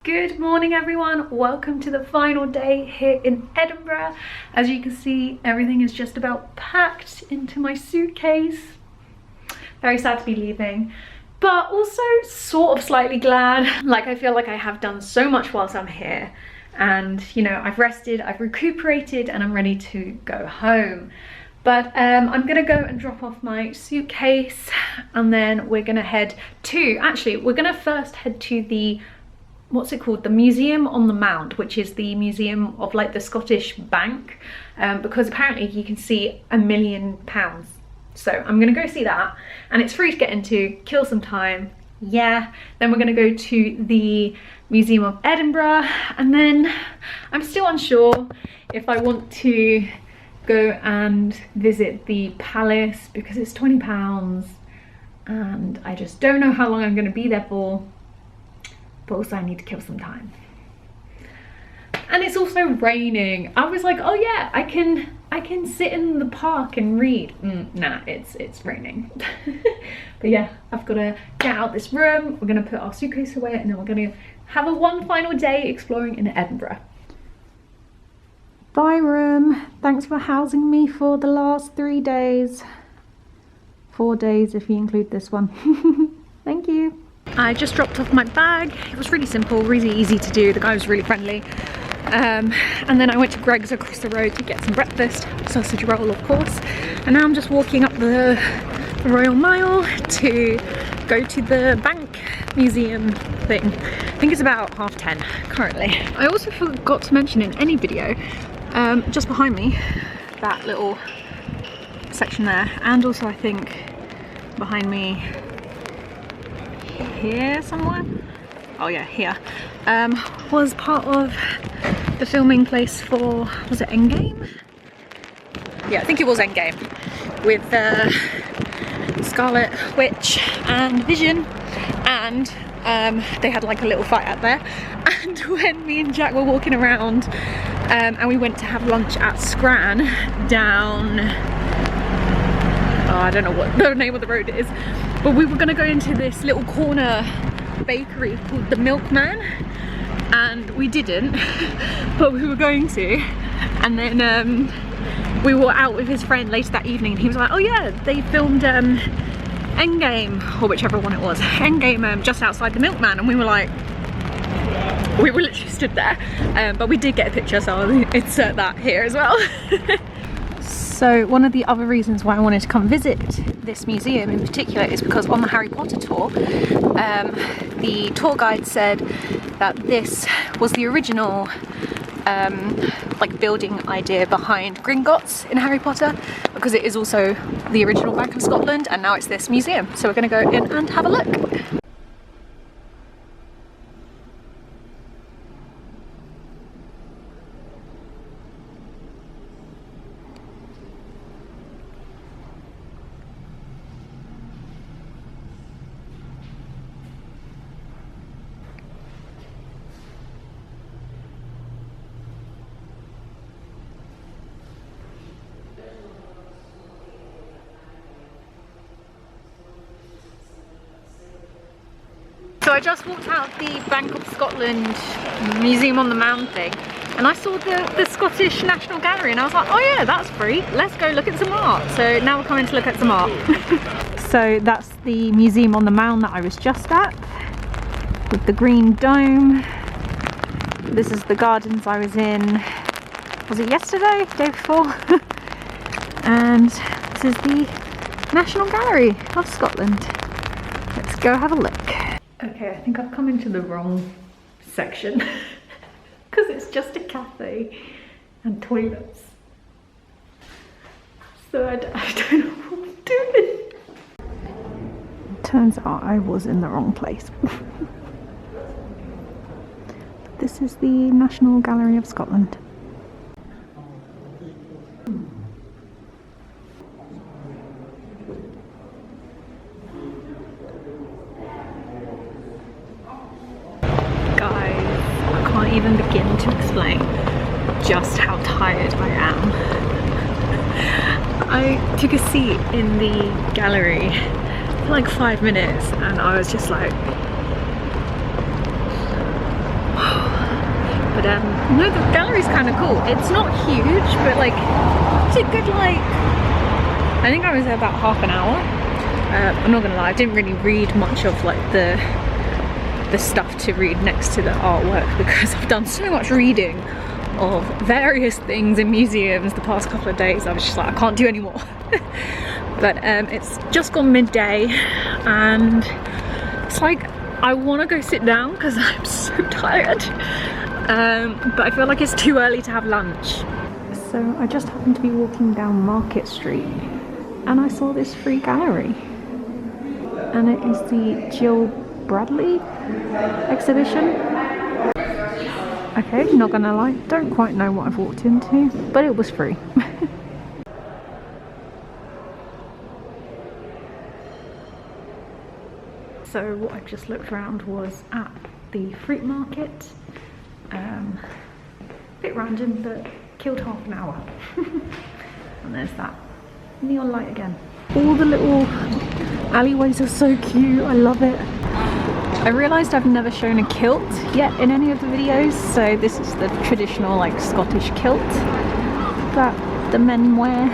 Good morning everyone, welcome to the final day here in Edinburgh. As you can see, everything is just about packed into my suitcase. Very sad to be leaving, but also sort of slightly glad. Like, I feel like I have done so much whilst I'm here, and you know, I've rested, I've recuperated, and I'm ready to go home. But I'm gonna go and drop off my suitcase, and then we're gonna head to, actually we're gonna first head to the, what's it called, the Museum on the Mount, which is the museum of like the Scottish Bank, because apparently you can see £1 million. So I'm gonna go see that, and it's free to get into, kill some time, yeah. Then we're gonna go to the Museum of Edinburgh, and then I'm still unsure if I want to go and visit the palace because it's £20, and I just don't know how long I'm gonna be there for. But also I need to kill some time, and it's also raining. I was like, oh yeah, I can sit in the park and read. Nah, it's raining. But yeah, I've got to get out this room, we're gonna put our suitcase away, and then we're gonna have one final day exploring in Edinburgh. Bye room, thanks for housing me for the last 3 days, 4 days if you include this one. Thank you. I just dropped off my bag. It was really simple, really easy to do. The guy was really friendly. And then I went to Greg's across the road to get some breakfast, sausage roll of course. And now I'm just walking up the Royal Mile to go to the bank museum thing. I think it's about 10:30 currently. I also forgot to mention in any video, just behind me, that little section there, and also I think behind me here somewhere, oh yeah, here, was part of the filming place for, was it Endgame? Yeah, I think it was Endgame, with Scarlet Witch and Vision, and they had like a little fight out there. And when me and Jack were walking around, and we went to have lunch at Scran down, I don't know what the name of the road is, but we were going to go into this little corner bakery called the Milkman, and we didn't, but we were going to. And then we were out with his friend later that evening, and he was like, oh yeah, they filmed Endgame, or whichever one it was, Endgame, just outside the Milkman. And we were like, we were literally stood there, but we did get a picture, so I'll insert that here as well. So one of the other reasons why I wanted to come visit this museum in particular is because on the Harry Potter tour, the tour guide said that this was the original like building idea behind Gringotts in Harry Potter, because it is also the original Bank of Scotland, and now it's this museum. So we're going to go in and have a look. So I just walked out the Bank of Scotland Museum on the Mount thing, and I saw the Scottish National Gallery, and I was like, oh yeah, that's free, let's go look at some art. So now we're coming to look at some art. So that's the Museum on the Mount that I was just at, with the green dome. This is the gardens I was in, was it yesterday, day before? And this is the National Gallery of Scotland. Let's go have a look. Okay, I think I've come into the wrong section because it's just a cafe and toilets. So I don't know what I'm doing. Turns out I was in the wrong place. This is the National Gallery of Scotland. Even begin to explain just how tired I am. I took a seat in the gallery for like 5 minutes, and I was just like, But no, the gallery's kind of cool. It's not huge, but like it's a good, like, I think I was there about half an hour. I'm not gonna lie, I didn't really read much of like the stuff to read next to the artwork, because I've done so much reading of various things in museums the past couple of days. I was just like, I can't do any more. But it's just gone midday, and it's like I want to go sit down because I'm so tired, but I feel like it's too early to have lunch. So I just happened to be walking down Market Street and I saw this free gallery, and it is the Jill Bradley exhibition. Okay, not gonna lie, don't quite know what I've walked into, but it was free. So what I've just looked around was at the fruit market. Bit random, but killed half an hour. And there's that neon light again. All the little alleyways are so cute, I love it. I realised I've never shown a kilt yet in any of the videos, so this is the traditional like Scottish kilt that the men wear.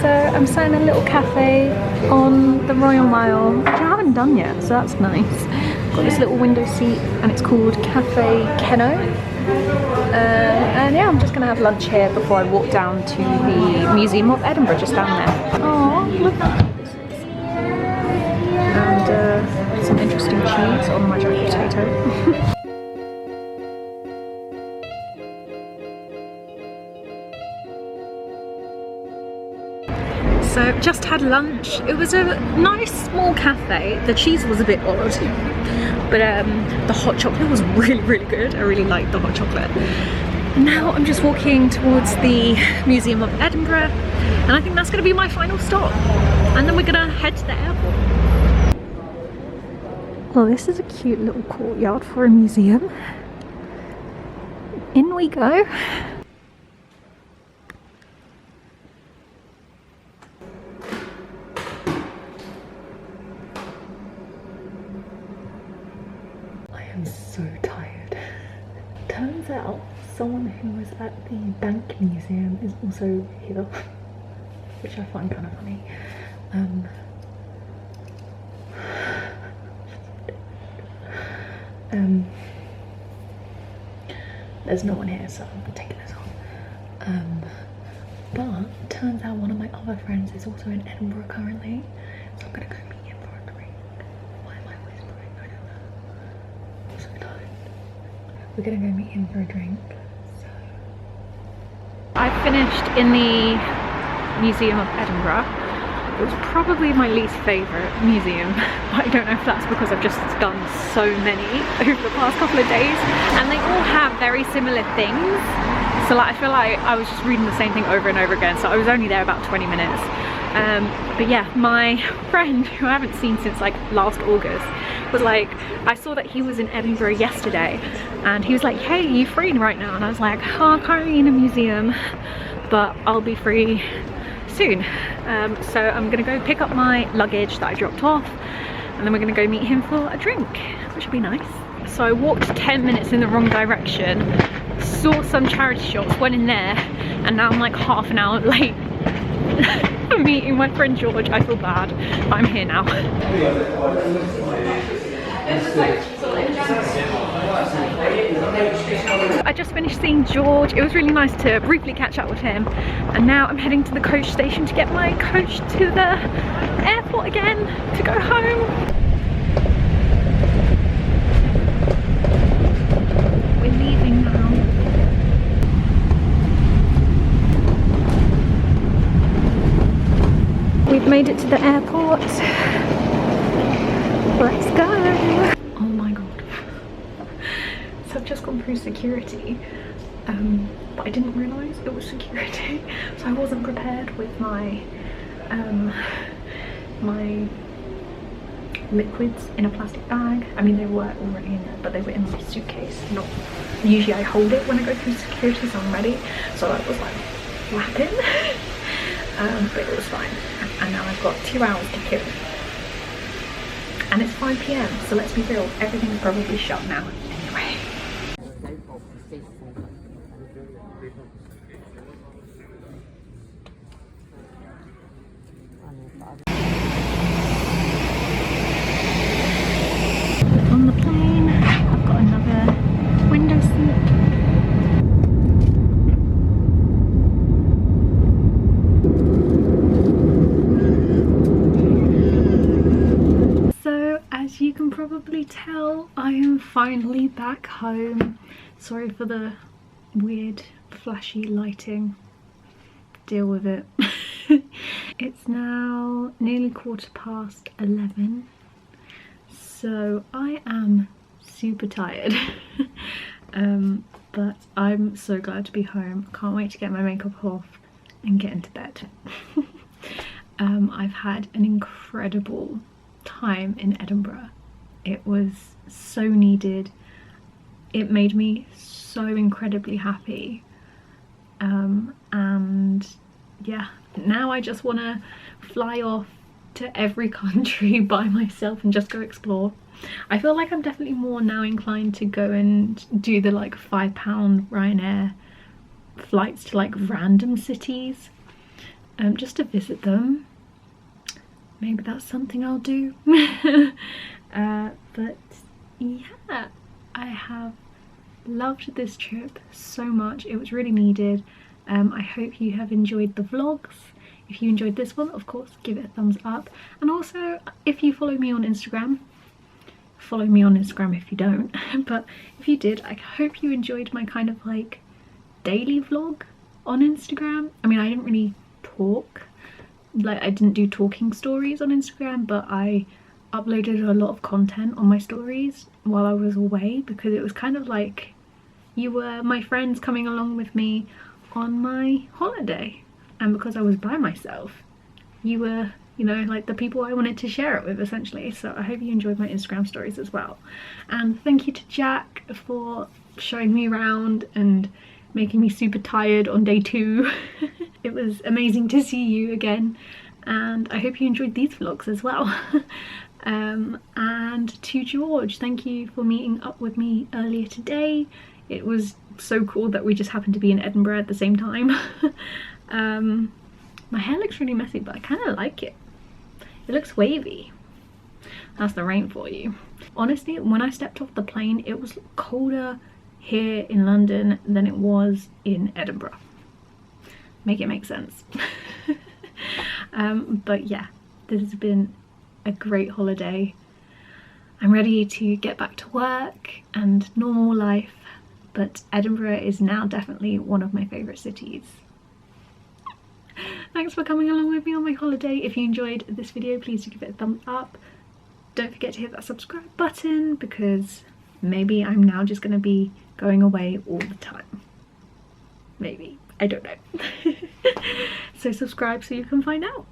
So I'm sat in a little cafe on the Royal Mile, which I haven't done yet, so that's nice. Got this little window seat and it's called Cafe Kenno. And yeah, I'm just gonna have lunch here before I walk down to the Museum of Edinburgh, just down there. Oh, look how cute this is. And some interesting cheese on my jacket potato. So just had lunch. It was a nice small cafe. The cheese was a bit odd, but the hot chocolate was really, really good. I really liked the hot chocolate. And now I'm just walking towards the Museum of Edinburgh, and I think that's going to be my final stop. And then we're going to head to the airport. Well, this is a cute little courtyard for a museum. In we go. I'm so tired. Turns out someone who was at the Bank Museum is also here, which I find kind of funny. There's no one here, so I'm taking this off. But turns out one of my other friends is also in Edinburgh currently, so I'm gonna go meet him for a drink. Why am I whispering? I don't know. I'm so tired. We're gonna go meet him for a drink. So I finished in the Museum of Edinburgh. It was probably my least favourite museum, but I don't know if that's because I've just done so many over the past couple of days, and they all have very similar things. So like I feel like I was just reading the same thing over and over again, so I was only there about 20 minutes. But yeah, my friend, who I haven't seen since like last August, was like, I saw that he was in Edinburgh yesterday, and he was like, hey, are you free right now? And I was like, oh, I'm currently in a museum, but I'll be free soon. So I'm gonna go pick up my luggage that I dropped off, and then we're gonna go meet him for a drink, which will be nice. So I walked 10 minutes in the wrong direction, saw some charity shops, went in there, and now I'm like half an hour late for meeting my friend George. I feel bad, but I'm here now. I just finished seeing George. It was really nice to briefly catch up with him, and now I'm heading to the coach station to get my coach to the airport again to go home. We're leaving now. We've made it to the airport. Let's go. Oh my god. So I've just gone through security, but I didn't realise it was security, so I wasn't prepared with my my liquids in a plastic bag. I mean, they were already in there, but they were in my suitcase. Not usually I hold it when I go through security, so I'm ready. So I was like flapping, but it was fine. And now I've got 2 hours to kill. And it's 5 PM, so let's be real, everything's probably shut now anyway. On the plane, I've got another window seat. So, as you can probably tell, I am finally back home. Sorry for the weird flashy lighting. Deal with it. It's now nearly 11:15. So I am super tired. But I'm so glad to be home. I can't wait to get my makeup off and get into bed. I've had an incredible time in Edinburgh. It was so needed. It made me so incredibly happy. And yeah, now I just want to fly off to every country by myself and just go explore. I feel like I'm definitely more now inclined to go and do the like £5 Ryanair flights to like random cities, just to visit them. Maybe that's something I'll do. But yeah, I have loved this trip so much. It was really needed. I hope you have enjoyed the vlogs. If you enjoyed this one, of course, give it a thumbs up. And also, if you follow me on Instagram, follow me on Instagram if you don't. But if you did, I hope you enjoyed my kind of like daily vlog on Instagram. I mean, I didn't really talk. Like, I didn't do talking stories on Instagram, but I uploaded a lot of content on my stories while I was away, because it was kind of like you were my friends coming along with me on my holiday. And because I was by myself, you were, you know, like the people I wanted to share it with, essentially. So I hope you enjoyed my Instagram stories as well. And thank you to Jack for showing me around and making me super tired on day 2. It was amazing to see you again. And I hope you enjoyed these vlogs as well. And to George, thank you for meeting up with me earlier today. It was so cool that we just happened to be in Edinburgh at the same time. My hair looks really messy, but I kind of like it. It looks wavy. That's the rain for you. Honestly, when I stepped off the plane, it was colder here in London than it was in Edinburgh. Make it make sense. But yeah, this has been a great holiday. I'm ready to get back to work and normal life, but Edinburgh is now definitely one of my favourite cities. Thanks for coming along with me on my holiday. If you enjoyed this video, please do give it a thumbs up. Don't forget to hit that subscribe button, because maybe I'm now just going to be going away all the time. Maybe. I don't know. So subscribe so you can find out.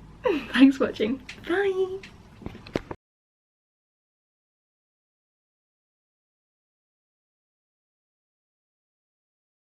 Thanks for watching. Bye!